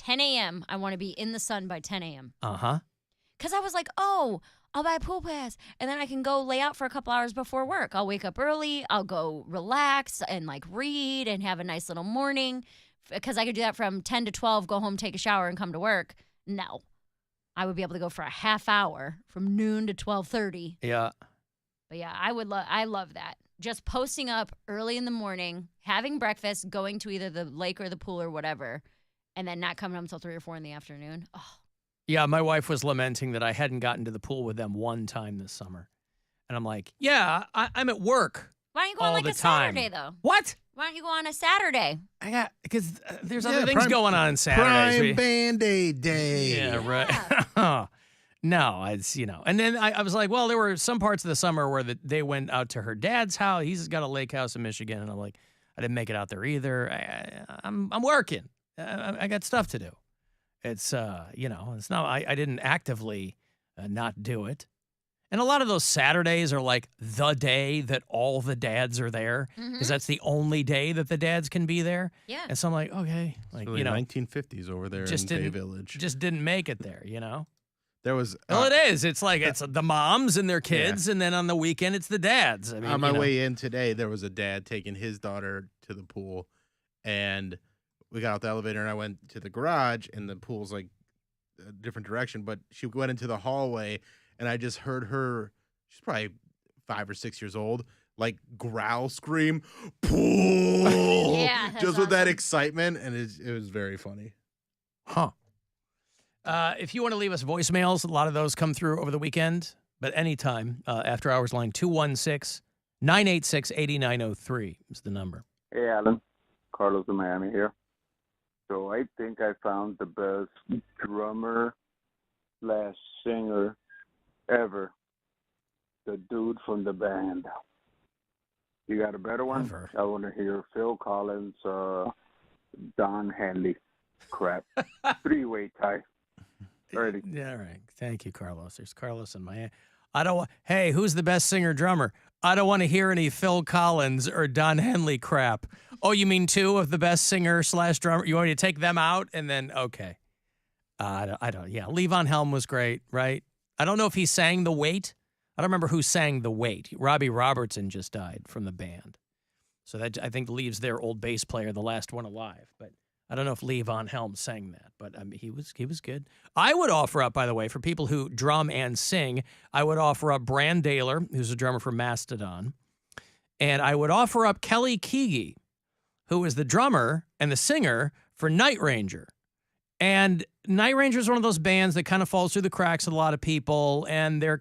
10 a.m. I want to be in the sun by 10 a.m. Uh-huh. Because I was like, oh, I'll buy a pool pass, and then I can go lay out for a couple hours before work. I'll wake up early. I'll go relax and, like, read and have a nice little morning. Because I could do that from 10 to 12, go home, take a shower, and come to work. No. I would be able to go for a half hour from noon to 12:30. Yeah. But, yeah, I love that. Just posting up early in the morning, having breakfast, going to either the lake or the pool or whatever, and then not coming home until 3 or 4 in the afternoon. Oh. Yeah, my wife was lamenting that I hadn't gotten to the pool with them one time this summer. And I'm like, yeah, I'm at work. Why don't you go on all like the a time. Saturday, though? What? Why don't you go on a Saturday? Because there's other things going on Saturdays. Prime Band-Aid Day. Yeah, right. No, it's, And then I was like, well, there were some parts of the summer where they went out to her dad's house. He's got a lake house in Michigan. And I'm like, I didn't make it out there either. I'm working. I got stuff to do. It's, it's not, I didn't actively not do it. And a lot of those Saturdays are like the day that all the dads are there because that's the only day that the dads can be there. Yeah. And so I'm like, okay, like, So the 1950s over there in Bay Village. Just didn't make it there, There was. Well, it is. It's like it's the moms and their kids, and then on the weekend it's the dads. I mean, on my way in today, there was a dad taking his daughter to the pool, and we got out the elevator, and I went to the garage, and the pool's like a different direction, but she went into the hallway, and I just heard her. She's probably 5 or 6 years old. Like growl, scream, pool, Yeah, that's just with that awesome. excitement, and it was very funny. Huh. If you want to leave us voicemails, a lot of those come through over the weekend, but anytime, after hours line 216-986-8903 is the number. Hey, Alan. Carlos in Miami here. So I think I found the best drummer/singer ever. The dude from the band. You got a better one? Ever. I want to hear Phil Collins, Don Henley. Crap. 3-way tie. Alrighty. Yeah, all right. Thank you, Carlos. There's Carlos in Miami. Hey, who's the best singer drummer? I don't want to hear any Phil Collins or Don Henley crap. Oh, you mean two of the best singer/drummer? You want me to take them out and then okay? I don't. Yeah, Levon Helm was great, right? I don't know if he sang The Weight. I don't remember who sang The Weight. Robbie Robertson just died from the band, so that I think leaves their old bass player, the last one alive. But I don't know if Levon Helm sang that, but he was good. I would offer up, by the way, for people who drum and sing, I would offer up Bran Daler, who's a drummer for Mastodon, and I would offer up Kelly Keagy, who is the drummer and the singer for Night Ranger. And Night Ranger is one of those bands that kind of falls through the cracks with a lot of people, and they're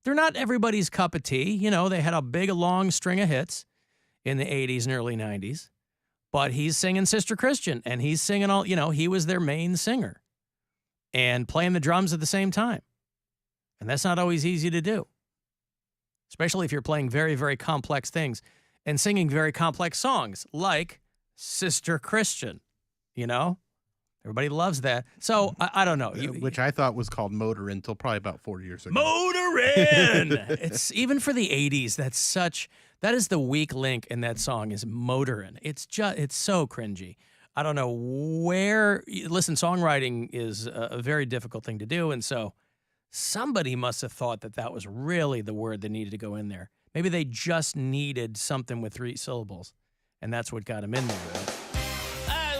not everybody's cup of tea. They had a long string of hits in the 80s and early 90s. But he's singing Sister Christian, and he's singing he was their main singer and playing the drums at the same time. And that's not always easy to do, especially if you're playing very, very complex things and singing very complex songs like Sister Christian, Everybody loves that. So, I don't know. Which I thought was called Motorin until probably about 4 years ago. Motorin! It's even for the 80s, that is the weak link in that song is Motorin. It's so cringy. I don't know listen, songwriting is a very difficult thing to do. And so somebody must have thought that was really the word that needed to go in there. Maybe they just needed something with 3 syllables. And that's what got him in there, right?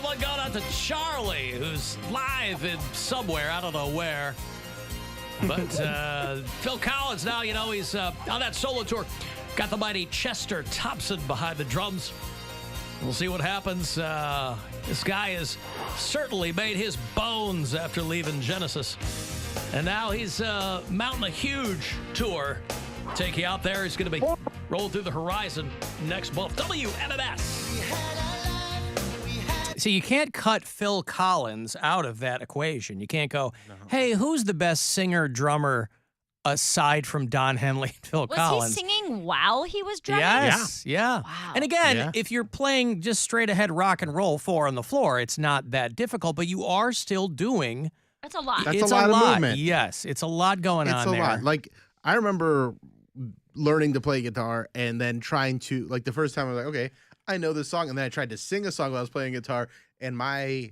One going out to Charlie, who's live in somewhere. I don't know where. But Phil Collins now, he's on that solo tour. Got the mighty Chester Thompson behind the drums. We'll see what happens. This guy has certainly made his bones after leaving Genesis. And now he's mounting a huge tour. Take you out there. He's going to be rolling through the horizon next month. WMMS. See, you can't cut Phil Collins out of that equation. You can't go, hey, who's the best singer, drummer, aside from Don Henley and Phil Collins? Was he singing while he was drumming? Yes, yeah. Wow. And again, if you're playing just straight ahead rock and roll 4 on the floor, it's not that difficult, but you are still doing. That's a lot. That's a lot of movement. Yes, it's a lot going on there. It's a lot. Like, I remember learning to play guitar and then trying to, like, the first time I was like, okay, I know this song. And then I tried to sing a song while I was playing guitar, and my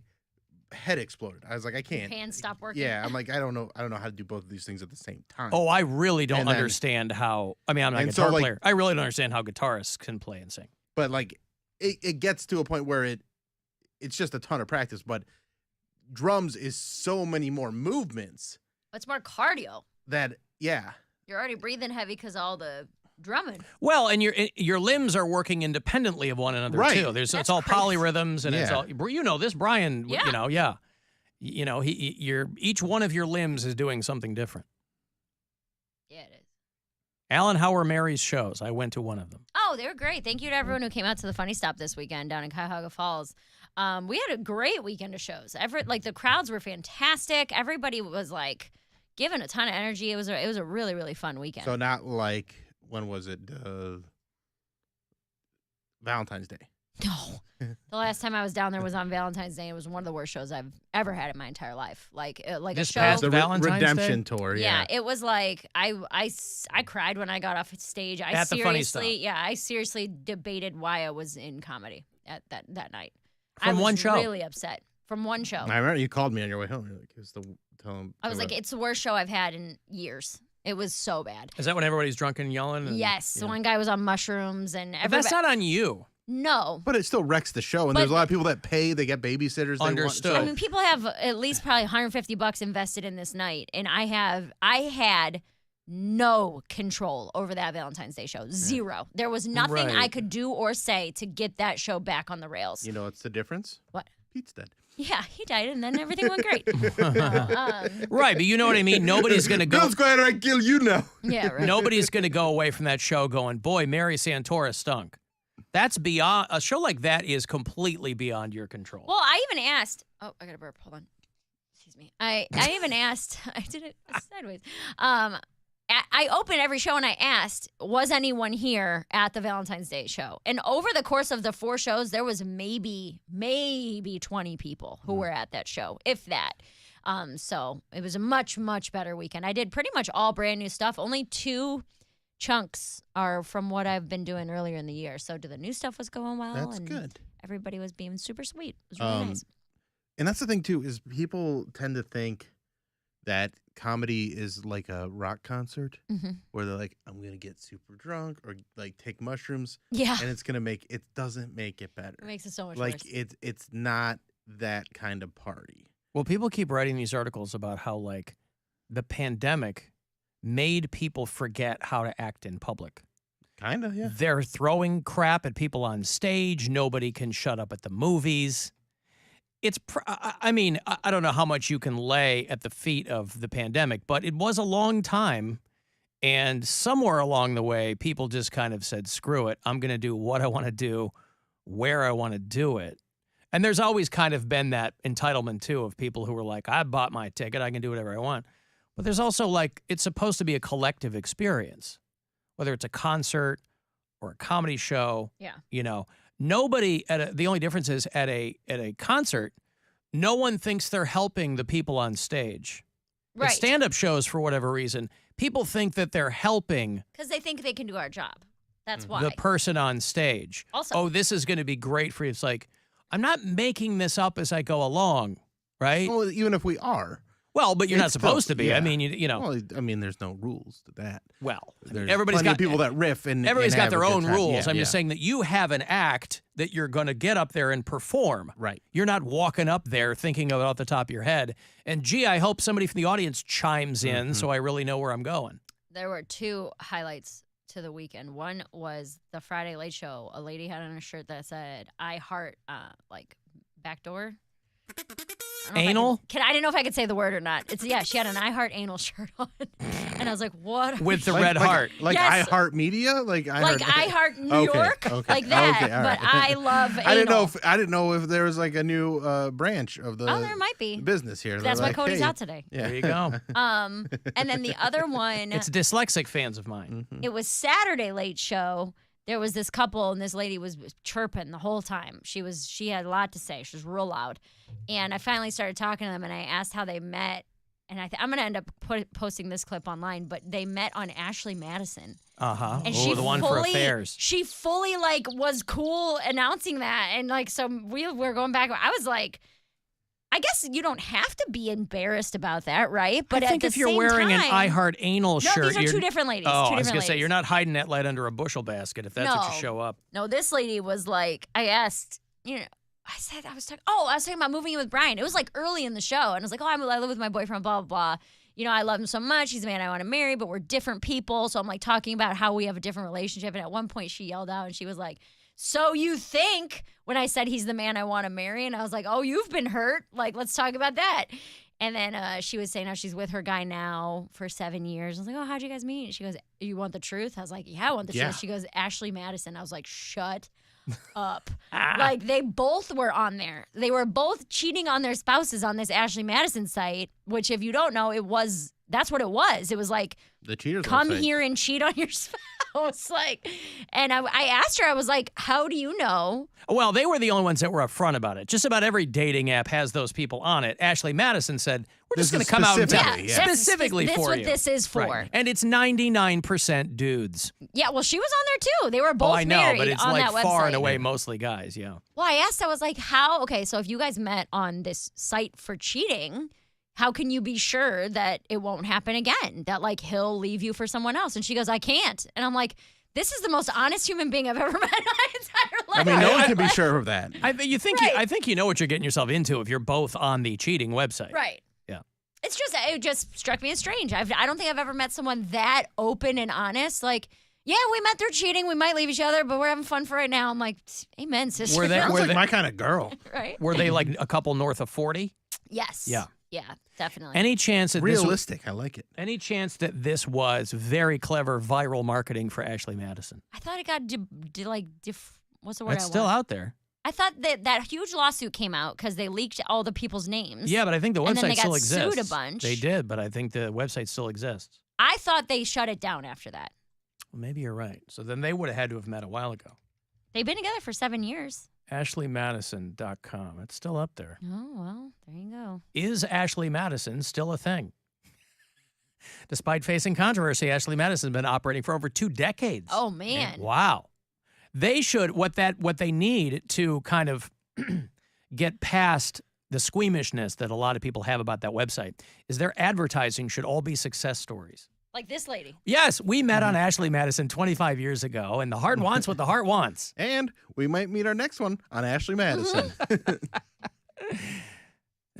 head exploded. I was like, I Your can't. hands stop working. Yeah, I'm like, I don't know how to do both of these things at the same time. Oh, I really don't And then- understand how. I mean, I'm not a And so, guitar like- player. I really don't understand how guitarists can play and sing. But like, it gets to a point where it's just a ton of practice. But drums is so many more movements It's more cardio. that You're already breathing heavy because all the drumming. Well, and your limbs are working independently of one another Right. too. That's It's all crazy. polyrhythms, and it's Yeah. all you know. This Brian, Yeah. you know, yeah, you know, each one of your limbs is doing something different. Yeah, it is. Alan, how were Mary's shows? I went to one of them. Oh, they were great. Thank you to everyone who came out to the Funny Stop this weekend down in Cuyahoga Falls. We had a great weekend of shows. The crowds were fantastic. Everybody was like giving a ton of energy. It was a really, really fun weekend. so not like when was it? Valentine's Day. No. The last time I was down there was on Valentine's Day. It was one of the worst shows I've ever had in my entire life. Like This a show. past The Valentine's Redemption tour. Yeah, it was like I cried when I got off stage. At the Funny Stop. I seriously debated why I was in comedy at that night. From I was one show. really upset from one show. I remember you called me on your way home. You're like, tell him. I was like, it's the worst show I've had in years. It was so bad. Is that when everybody's drunk and yelling? And, Yes, yeah. one guy was on mushrooms and But everybody. that's not on you. No. But it still wrecks the show, and But- there's a lot of people that pay. They get babysitters. Understood. I mean, people have at least probably $150 invested in this night, and I had no control over that Valentine's Day show. Zero. There was nothing Right. I could do or say to get that show back on the rails. You know what's the difference? What? Pete's dead. Yeah, he died, and then everything went great. Right, but you know what I mean. Nobody's gonna go. Bill Squire, I kill you now. Yeah, right. Nobody's gonna go away from that show going, "Boy, Mary Santora stunk." That's beyond a show like that is completely beyond your control. Well, I even asked. Oh, I got a burp. Hold on. Excuse me. I even asked. I did it sideways. I opened every show and I asked, was anyone here at the Valentine's Day show? And over the course of the 4 shows, there was maybe 20 people who were at that show, if that. So it was a much, much better weekend. I did pretty much all brand new stuff. Only 2 chunks are from what I've been doing earlier in the year. So the new stuff was going well. That's and good. Everybody was being super sweet. It was really nice. And that's the thing too, is people tend to think that comedy is like a rock concert Mm-hmm. where they're like, I'm gonna get super drunk or like take mushrooms Yeah. and it doesn't make it better. It makes it so much Like worse. it's not that kind of party. Well, people keep writing these articles about how like the pandemic made people forget how to act in public. Kinda, yeah. They're throwing crap at people on stage. Nobody can shut up at the movies. I mean, I don't know how much you can lay at the feet of the pandemic, but it was a long time. And somewhere along the way, people just kind of said, screw it. I'm going to do what I want to do, where I want to do it. And there's always kind of been that entitlement, too, of people who are like, I bought my ticket. I can do whatever I want. But there's also like, it's supposed to be a collective experience, whether it's a concert or a comedy show. Yeah. You know, nobody the only difference is at a concert, no one thinks they're helping the people on stage. Right. At stand-up shows, for whatever reason, people think that they're helping Because they think they can do our job. That's why. the person on stage. Also- oh, this is going to be great for you. It's like, I'm not making this up as I go along, right? Well, even if we are. Well, but you're not it's still- supposed to be. I yeah. mean, you know, Well, I mean, there's no rules to that. There's everybody's plenty got of people that riff and everybody's and got have their a good own time. rules. Yeah, I'm yeah. just saying that you have an act that you're going to get up there and perform. Right. You're not walking up there thinking of it off the top of your head. And gee, I hope somebody from the audience chimes in so I really know where I'm going. There were 2 highlights to the weekend. One was the Friday Late Show. A lady had on a shirt that said, I heart, like, backdoor. I don't know if I Anal? I didn't know if I could say the word or not. She had an I heart anal shirt on. And I was like, what? With the red heart. Like Yes. iHeart Media? Like I Like I heart New York? okay, Like that. okay, all but right. I love anal. I didn't know if there was like a new branch of the Oh, there might be. business here. That's They're why like, Cody's hey, out today. Yeah. There you go. And then the other one, It's dyslexic fans of mine. it was Saturday Late Show. There was this couple, and this lady was chirping the whole time. She had a lot to say. She was real loud. And I finally started talking to them, and I asked how they met. And I'm going to end up posting this clip online, but they met on Ashley Madison. Uh-huh. And Oh, the one for affairs. She fully, like, was cool announcing that. And, like, so we were going back. I was like, I guess you don't have to be embarrassed about that, right? But I think at the if you're same wearing time, an I Heart Anal no, shirt, these are you're... two different ladies. Oh, two I was different going to say, ladies. you're not hiding that light under a bushel basket if that's what you No. show up. No, this lady was like, I asked, I was talking about moving in with Brian. It was like early in the show. And I was like, I live with my boyfriend, blah, blah, blah. I love him so much. He's the man I want to marry, but we're different people. So I'm like talking about how we have a different relationship. And at one point she yelled out and she was like, so you think, when I said he's the man I want to marry? And I was like, oh, you've been hurt. Like, let's talk about that. And then she was saying how she's with her guy now for 7 years. I was like, oh, how'd you guys meet? She goes, you want the truth? I was like, yeah, I want the truth. She goes, Ashley Madison. I was like, shut up. Like, they both were on there. They were both cheating on their spouses on this Ashley Madison site, which if you don't know, that's what it was. It was like, The cheaters come website. here and cheat on your spouse. And I asked her, I was like, how do you know? Well, they were the only ones that were upfront about it. Just about every dating app has those people on it. Ashley Madison said, we're just going to come out and tell specifically, you. yeah. Specifically This for what you. this is for. Right. And it's 99% dudes. Yeah, well, she was on there too. They were both I know, married but it's on like that far website. and away mostly guys, yeah. Well, I asked, I was like, how? Okay, so if you guys met on this site for cheating, how can you be sure that it won't happen again? That like he'll leave you for someone else? And she goes, I can't. And I'm like, this is the most honest human being I've ever met in my entire life. I mean, no one can be sure of that. I think you know what you're getting yourself into if you're both on the cheating website. Right. Yeah. It just struck me as strange. I don't think I've ever met someone that open and honest. Like, yeah, we met through cheating. We might leave each other, but we're having fun for right now. I'm like, amen, sister. Sounds like my kind of girl. right? Were they like a couple north of 40? Yes. Yeah. Yeah, definitely. Any chance that Realistic. I like it. Any chance that this was very clever viral marketing for Ashley Madison? I thought it got what's the word? It's still out there. I thought that huge lawsuit came out because they leaked all the people's names. Yeah, but I think the And then website they got still exists. sued a bunch. They did, but I think the website still exists. I thought they shut it down after that. Well, maybe you're right. So then they would have had to have met a while ago. They've been together for 7 years. AshleyMadison.com. It's still up there. Oh, well, there you go. Is Ashley Madison still a thing? Despite facing controversy, Ashley Madison has been operating for over 2 decades. Oh, man. Wow. They should, what they need to kind of get past the squeamishness that a lot of people have about that website is their advertising should all be success stories. Like this lady. Yes, we met on Ashley Madison 25 years ago, and the heart wants what the heart wants. And we might meet our next one on Ashley Madison.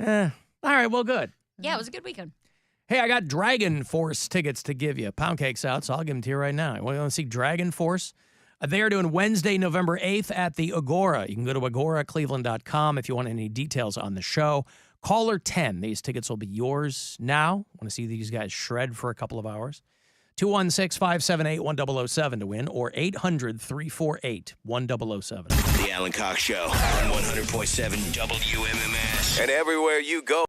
All right, well, good. Yeah, it was a good weekend. Hey, I got Dragon Force tickets to give you. Poundcake's out, so I'll give them to you right now. You want to see Dragon Force? They are doing Wednesday, November 8th at the Agora. You can go to agoracleveland.com if you want any details on the show. Caller 10. These tickets will be yours now. Want to see these guys shred for a couple of hours. 216-578-1007 to win, or 800-348-1007. The Alan Cox Show on 100.7 WMMS. And everywhere you go.